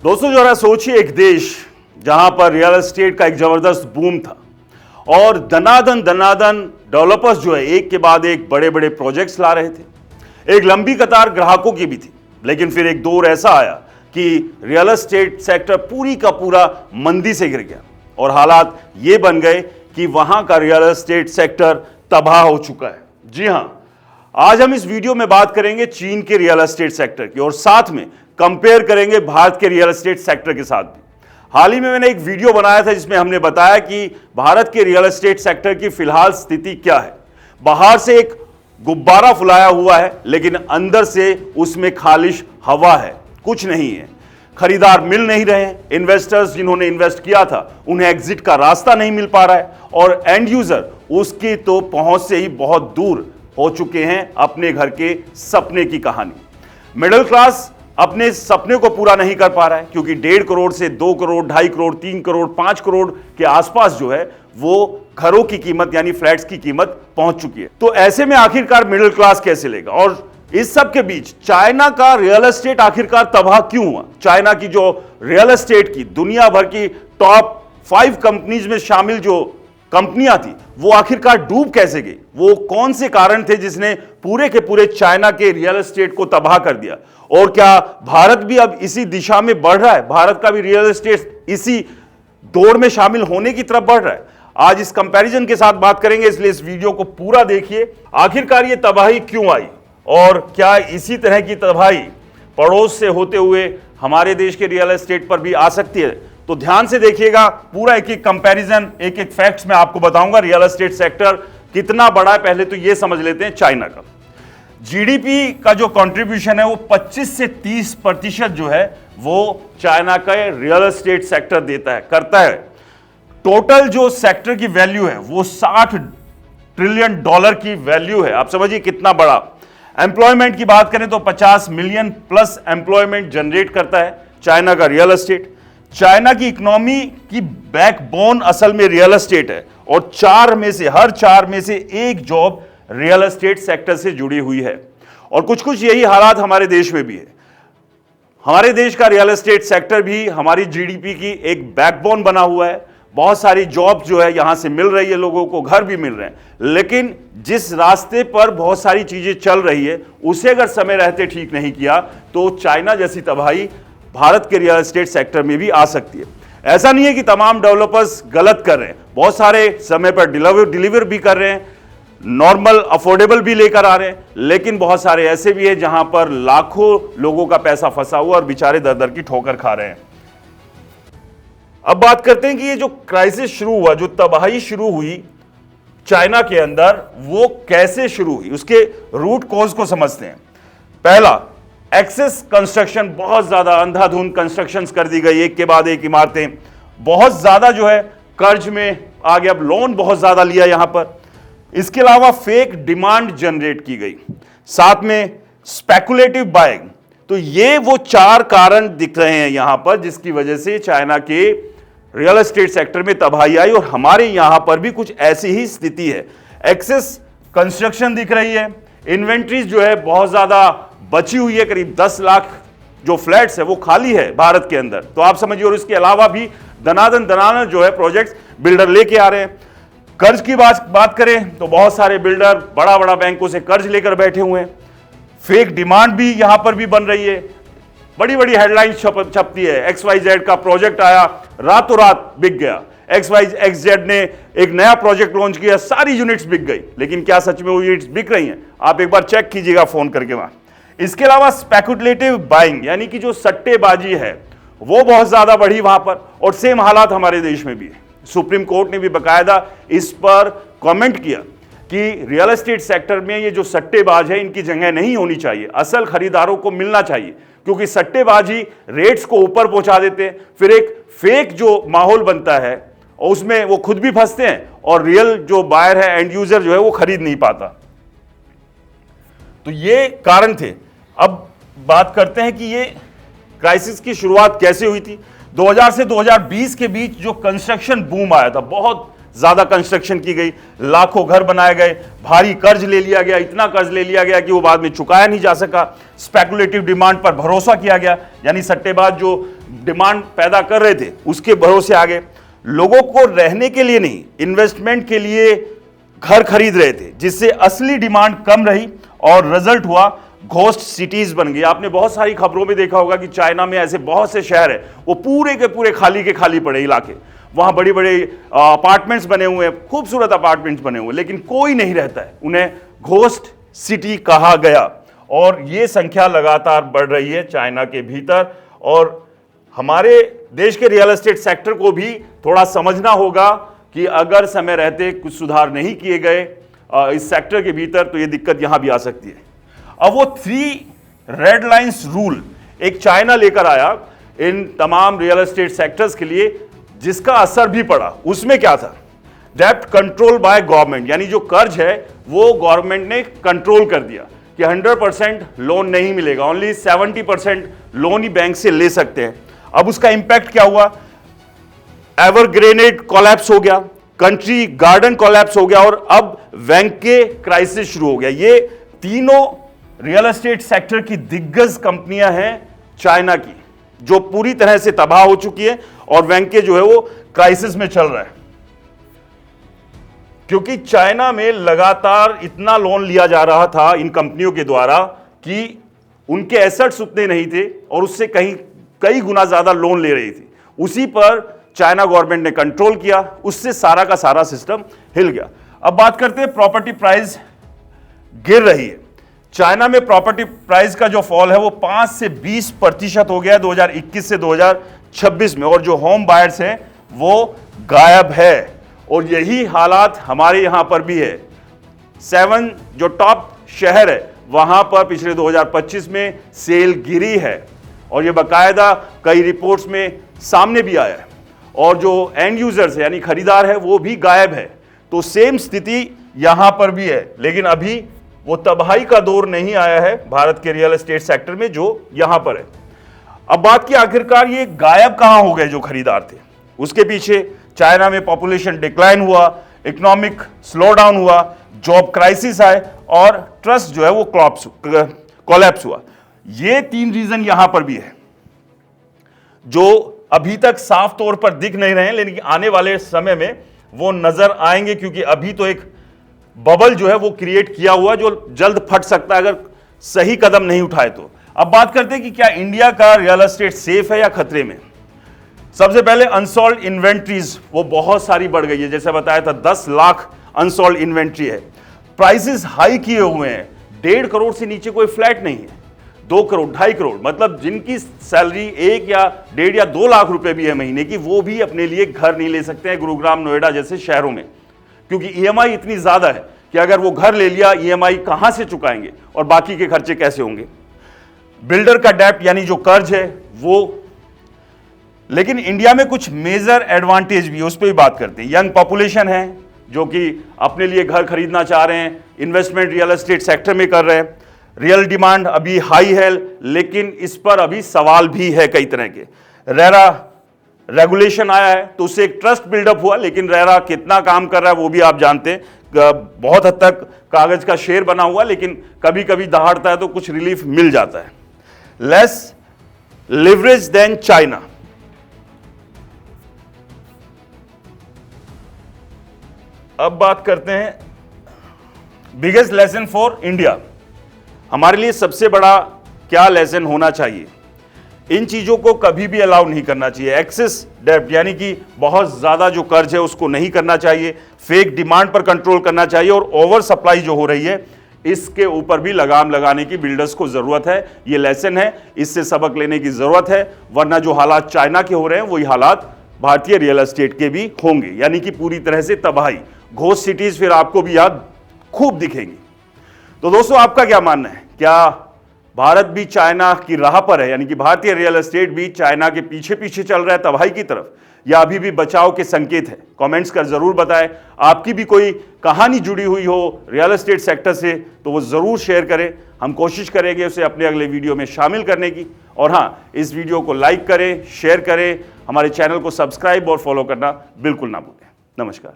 दोस्तों जरा सोचिए, एक देश जहां पर रियल एस्टेट का एक जबरदस्त बूम था और दनादन दनादन डेवलपर्स जो है एक के बाद एक बड़े बड़े प्रोजेक्ट्स ला रहे थे। एक लंबी कतार ग्राहकों की भी थी, लेकिन फिर एक दौर ऐसा आया कि रियल एस्टेट सेक्टर पूरी का पूरा मंदी से गिर गया और हालात ये बन गए कि वहां का रियल एस्टेट सेक्टर तबाह हो चुका है। जी हां, आज हम इस वीडियो में बात करेंगे चीन के रियल एस्टेट सेक्टर की और साथ में कंपेयर करेंगे भारत के रियल एस्टेट सेक्टर के साथ भी। हाल ही में मैंने एक वीडियो बनाया था जिसमें हमने बताया कि भारत के रियल एस्टेट सेक्टर की फिलहाल स्थिति क्या है। बाहर से एक गुब्बारा फुलाया हुआ है, लेकिन अंदर से उसमें खालिश हवा है, कुछ नहीं है। खरीदार मिल नहीं रहे हैं, इन्वेस्टर्स जिन्होंने इन्वेस्ट किया था उन्हें एग्जिट का रास्ता नहीं मिल पा रहा है और एंड यूजर उसकी तो पहुंच से ही बहुत दूर हो चुके हैं अपने घर के सपने की कहानी। मिडिल क्लास अपने सपने को पूरा नहीं कर पा रहा है क्योंकि 1.5 करोड़ से 2 करोड़, 2.5 करोड़, 3 करोड़, 5 करोड़ के आसपास जो है वो घरों की कीमत यानी फ्लैट्स की कीमत पहुंच चुकी है। तो ऐसे में आखिरकार मिडिल क्लास कैसे लेगा? और इस सब के बीच चाइना का रियल एस्टेट आखिरकार तबाह क्यों हुआ? चाइना की जो रियल एस्टेट की दुनिया भर की टॉप 5 कंपनीज में शामिल जो कंपनियां थी वो आखिरकार डूब कैसे गई? वो कौन से कारण थे जिसने पूरे के पूरे चाइना के रियल एस्टेट को तबाह कर दिया? और क्या भारत भी अब इसी दिशा में बढ़ रहा है? भारत का भी रियल एस्टेट इसी दौड़ में शामिल होने की तरफ बढ़ रहा है? आज इस कंपैरिजन के साथ बात करेंगे, इसलिए इस वीडियो को पूरा देखिए। आखिरकार ये तबाही क्यों आई और क्या इसी तरह की तबाही पड़ोस से होते हुए हमारे देश के रियल एस्टेट पर भी आ सकती है? तो ध्यान से देखिएगा, पूरा एक एक कंपैरिजन, एक एक फैक्ट्स मैं आपको बताऊंगा। रियल एस्टेट सेक्टर कितना बड़ा है पहले तो ये समझ लेते हैं। चाइना का जीडीपी का जो कंट्रीब्यूशन है वो 25 से 30% जो है वो चाइना का रियल एस्टेट सेक्टर देता है, करता है। टोटल जो सेक्टर की वैल्यू है वो $60 ट्रिलियन की वैल्यू है। आप समझिए कितना बड़ा। एम्प्लॉयमेंट की बात करें तो 50 मिलियन प्लस एम्प्लॉयमेंट जनरेट करता है चाइना का रियल एस्टेट। चाइना की इकोनॉमी की बैकबोन असल में रियल एस्टेट है और हर चार में से एक जॉब रियल एस्टेट सेक्टर से जुड़ी हुई है। और कुछ कुछ यही हालात हमारे देश में भी है। हमारे देश का रियल एस्टेट सेक्टर भी हमारी जीडीपी की एक बैकबोन बना हुआ है। बहुत सारी जॉब जो है यहां से मिल रही है, लोगों को घर भी मिल रहे हैं, लेकिन जिस रास्ते पर बहुत सारी चीजें चल रही है उसे अगर समय रहते ठीक नहीं किया तो चाइना जैसी तबाही भारत के रियल एस्टेट सेक्टर में भी आ सकती है। ऐसा नहीं है कि तमाम डेवलपर्स गलत कर रहे हैं, बहुत सारे समय पर डिलीवर भी कर रहे हैं, नॉर्मल अफोर्डेबल भी लेकर आ रहे हैं, लेकिन बहुत सारे ऐसे भी हैं जहां पर लाखों लोगों का पैसा फंसा हुआ और बेचारे दर दर की ठोकर खा रहे हैं। अब बात करते हैं कि ये जो क्राइसिस शुरू हुआ, जो तबाही शुरू हुई चाइना के अंदर, वो कैसे शुरू हुई, उसके रूट कॉज को समझते हैं। पहला, एक्सेस कंस्ट्रक्शन, बहुत ज्यादा अंधाधुंध कंस्ट्रक्शन कर दी गई, एक के बाद एक इमारतें, बहुत ज्यादा जो है कर्ज में आ गया, अब लोन बहुत ज्यादा लिया यहां पर। इसके अलावा फेक डिमांड जनरेट की गई, साथ में स्पेकुलेटिव बाइंग। तो ये वो 4 कारण दिख रहे हैं यहां पर जिसकी वजह से चाइना के रियल एस्टेट सेक्टर में तबाही आई और हमारे यहां पर भी कुछ ऐसी ही स्थिति है। एक्सेस कंस्ट्रक्शन दिख रही है, इन्वेंट्रीज जो है बहुत ज्यादा बची हुई है, करीब 10 लाख जो फ्लैट्स है वो खाली है भारत के अंदर, तो आप समझिए। और इसके अलावा भी दनादन जो है प्रोजेक्ट्स बिल्डर लेके आ रहे हैं। कर्ज की बात करें तो बहुत सारे बिल्डर बड़ा बड़ा बैंकों से कर्ज लेकर बैठे हुए हैं। फेक डिमांड भी यहां पर भी बन रही है, बड़ी बड़ी हेडलाइंस छपती है। XYZ का प्रोजेक्ट आया, रातों रात बिक गया। XYZ ने एक नया प्रोजेक्ट लॉन्च किया, सारी यूनिट्स बिक गई, लेकिन क्या सच में वो यूनिट्स बिक रही हैं? आप एक बार चेक कीजिएगा फोन करके वहां। इसके अलावा स्पेकुलेटिव बाइंग यानी कि जो सट्टेबाजी है वो बहुत ज्यादा बढ़ी वहां पर, और सेम हालात हमारे देश में भी है। सुप्रीम कोर्ट ने भी बकायदा इस पर कमेंट किया कि रियल एस्टेट सेक्टर में ये जो सट्टेबाज है इनकी जगह नहीं होनी चाहिए, असल खरीदारों को मिलना चाहिए, क्योंकि सट्टेबाजी रेट्स को ऊपर पहुंचा देते हैं, फिर एक फेक जो माहौल बनता है और उसमें वो खुद भी फंसते हैं और रियल जो बायर है, एंड यूजर जो है वो खरीद नहीं पाता। तो ये कारण थे। अब बात करते हैं कि ये क्राइसिस की शुरुआत कैसे हुई थी। 2000 से 2020 के बीच जो कंस्ट्रक्शन बूम आया था, बहुत ज्यादा कंस्ट्रक्शन की गई, लाखों घर बनाए गए, भारी कर्ज ले लिया गया, इतना कर्ज ले लिया गया कि वो बाद में चुकाया नहीं जा सका। स्पेकुलेटिव डिमांड पर भरोसा किया गया, यानी सट्टेबाज जो डिमांड पैदा कर रहे थे उसके भरोसे आ गए। लोगों को रहने के लिए नहीं, इन्वेस्टमेंट के लिए घर खरीद रहे थे, जिससे असली डिमांड कम रही और रिजल्ट हुआ घोस्ट सिटीज बन गई। आपने बहुत सारी खबरों में देखा होगा कि चाइना में ऐसे बहुत से शहर है, वो पूरे के पूरे खाली के खाली पड़े इलाके, वहां बड़ी बड़े अपार्टमेंट्स बने हुए हैं, खूबसूरत अपार्टमेंट्स बने हुए, लेकिन कोई नहीं रहता है, उन्हें घोस्ट सिटी कहा गया। और ये संख्या लगातार बढ़ रही है चाइना के भीतर। और हमारे देश के रियल एस्टेट सेक्टर को भी थोड़ा समझना होगा कि अगर समय रहते कुछ सुधार नहीं किए गए इस सेक्टर के भीतर, तो ये दिक्कत यहां भी आ सकती है। अब वो 3 रेड लाइंस रूल एक चाइना लेकर आया इन तमाम रियल एस्टेट सेक्टर्स के लिए, जिसका असर भी पड़ा। उसमें क्या था? डेब्ट कंट्रोल बाय गवर्नमेंट, यानी जो कर्ज है वो गवर्नमेंट ने कंट्रोल कर दिया कि 100% लोन नहीं मिलेगा, ओनली 70% लोन ही बैंक से ले सकते हैं। अब उसका इंपैक्ट क्या हुआ? एवरग्रेनेड कोलैप्स हो गया, कंट्री गार्डन कोलैप्स हो गया, और अब वेंके क्राइसिस शुरू हो गया। ये तीनों रियल एस्टेट सेक्टर की दिग्गज कंपनियां हैं चाइना की, जो पूरी तरह से तबाह हो चुकी है, और वेंके जो है वो क्राइसिस में चल रहा है, क्योंकि चाइना में लगातार इतना लोन लिया जा रहा था इन कंपनियों के द्वारा कि उनके एसेट्स उतने नहीं थे और उससे कई गुना ज्यादा लोन ले रही थी। उसी पर चाइना गवर्नमेंट ने कंट्रोल किया, उससे सारा का सारा सिस्टम हिल गया। अब बात करते हैं, प्रॉपर्टी प्राइस गिर रही है। चाइना में प्रॉपर्टी प्राइस का जो फॉल है वो 5 से 20% हो गया 2021 से 2026 में, और जो होम बायर्स हैं वो गायब है। और यही हालात हमारे यहां पर भी है। 7 जो टॉप शहर है वहां पर पिछले 2025 में सेल गिरी है, और ये बाकायदा कई रिपोर्ट्स में सामने भी आया है। और जो एंड यूजर्स है यानी खरीदार है वो भी गायब है। तो सेम स्थिति यहां पर भी है, लेकिन अभी वो तबाही का दौर नहीं आया है भारत के रियल एस्टेट सेक्टर में जो यहां पर है। अब बात की आखिरकार ये गायब कहां हो गए जो खरीदार थे? उसके पीछे चाइना में पॉपुलेशन डिक्लाइन हुआ, इकोनॉमिक स्लो डाउन हुआ, जॉब क्राइसिस आए, और ट्रस्ट जो है वो कोलैप्स हुआ। ये 3 रीजन यहां पर भी है जो अभी तक साफ तौर पर दिख नहीं रहे हैं, लेकिन आने वाले समय में वो नजर आएंगे, क्योंकि अभी तो एक बबल जो है वो क्रिएट किया हुआ जो जल्द फट सकता है अगर सही कदम नहीं उठाए तो। अब बात करते हैं कि क्या इंडिया का रियल एस्टेट सेफ है या खतरे में। सबसे पहले अनसोल्ड इन्वेंट्रीज वो बहुत सारी बढ़ गई है, जैसे बताया था 10 लाख अनसोल्ड इन्वेंट्री है। प्राइसेस हाई किए हुए हैं, 1.5 करोड़ से नीचे कोई फ्लैट नहीं है, 2 करोड़ 2.5 करोड़, मतलब जिनकी सैलरी 1 या 1.5 या 2 लाख रुपए भी है महीने की, वो भी अपने लिए घर नहीं ले सकते हैं गुरुग्राम नोएडा जैसे शहरों में, क्योंकि ईएमआई इतनी ज्यादा है कि अगर वो घर ले लिया ईएमआई कहां से चुकाएंगे और बाकी के खर्चे कैसे होंगे। बिल्डर का डेब्ट यानी जो कर्ज है वो। लेकिन इंडिया में कुछ मेजर एडवांटेज भी है, उस पर भी बात करते हैं। यंग पॉपुलेशन है जो कि अपने लिए घर खरीदना चाह रहे हैं, इन्वेस्टमेंट रियल एस्टेट सेक्टर में कर रहे हैं। रियल डिमांड अभी हाई है, लेकिन इस पर अभी सवाल भी है कई तरह के। रेरा रेगुलेशन आया है तो उससे एक ट्रस्ट बिल्डअप हुआ, लेकिन रेरा कितना काम कर रहा है वो भी आप जानते हैं। बहुत हद तक कागज का शेर बना हुआ, लेकिन कभी कभी दहाड़ता है तो कुछ रिलीफ मिल जाता है। Less leverage than China. अब बात करते हैं बिगेस्ट लेसन फॉर इंडिया। हमारे लिए सबसे बड़ा क्या लेसन होना चाहिए? इन चीजों को कभी भी अलाउ नहीं करना चाहिए। एक्सेस डेब्ट यानी कि बहुत ज्यादा जो कर्ज है उसको नहीं करना चाहिए। फेक डिमांड पर कंट्रोल करना चाहिए, और ओवर सप्लाई जो हो रही है इसके ऊपर भी लगाम लगाने की बिल्डर्स को जरूरत है। ये लेसन है, इससे सबक लेने की जरूरत है, वरना जो हालात चाइना के हो रहे हैं वही हालात भारतीय रियल एस्टेट के भी होंगे, यानी कि पूरी तरह से तबाही। घोस्ट सिटीज फिर आपको भी याद खूब दिखेंगी। तो दोस्तों, आपका क्या मानना है? क्या भारत भी चाइना की राह पर है, यानी कि भारतीय रियल एस्टेट भी चाइना के पीछे पीछे चल रहा है तबाही की तरफ, या अभी भी बचाव के संकेत है? कमेंट्स कर जरूर बताएं। आपकी भी कोई कहानी जुड़ी हुई हो रियल एस्टेट सेक्टर से तो वो जरूर शेयर करें। हम कोशिश करेंगे उसे अपने अगले वीडियो में शामिल करने की। और हाँ, इस वीडियो को लाइक करें, शेयर करें, हमारे चैनल को सब्सक्राइब और फॉलो करना बिल्कुल ना भूलें। नमस्कार।